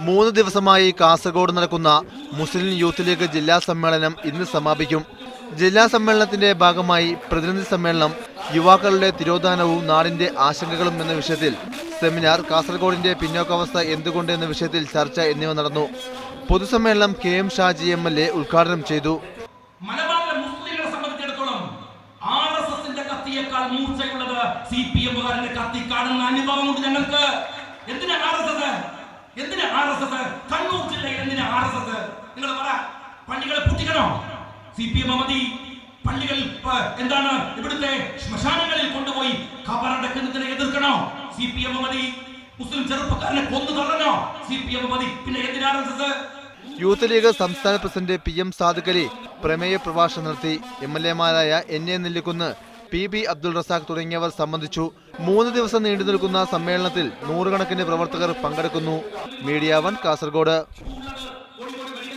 3 ദിവസമായി കാസർഗോഡ് നടക്കുന്ന മുസ്ലിം youth league ജില്ലാ സമ്മേളനം ഇന്ന് സമാപിക്കും. ജില്ലാ സമ്മേളനത്തിന്റെ ഭാഗമായി പ്രതിനിധി സമ്മേളനം, യുവാക്കളുടെ തിരോധാനവും നാടിന്റെ ആശങ്കകളും എന്ന വിഷയത്തിൽ സെമിനാർ, കാസർഗോഡിന്റെ പിന്നോക്കാവസ്ഥ എന്തുകൊണ്ട് എന്ന വിഷയത്തിൽ ചർച്ച എന്നിവ നടന്നു. പൊതുസമ്മേളനം KM ഷാജി MLA ഉദ്ഘാടനം ചെയ്തു. കണ്ണൂർ ജില്ലയിൽ എന്തിനാ RSS? നിങ്ങൾ പറ. പള്ളികളെ പൂട്ടിക്കണോ? CPM മതി. പള്ളികൾ എന്താണ് ഇവിടുത്തെ ശ്മശാനങ്ങളിൽ കൊണ്ടുപോയി ഖബറടക്കുന്നതിനെ എതിർക്കണോ? CPM മതി. മുസ്ലിം ചെറുപ്പക്കാരനെ കൊന്നു തള്ളണോ? CPM മതി. പിന്നെ എന്തിനാ RSS? യൂത്ത് ലീഗ് സംസ്ഥാന പ്രസിഡന്റ് PM സാദിഖ് അലി പ്രമേയ പ്രഭാഷണം നടത്തി. MLA മാരായ NA നെല്ലിക്കുന്ന്, PB അബ്ദുൾ റസാഖ് തുടങ്ങിയവർ സംബന്ധിച്ചു. 3 ദിവസം നീണ്ടു നിൽക്കുന്ന സമ്മേളനത്തിൽ 100 കണക്കിന് പ്രവർത്തകർ പങ്കെടുക്കുന്നു. മീഡിയ 1 കാസർഗോഡ്.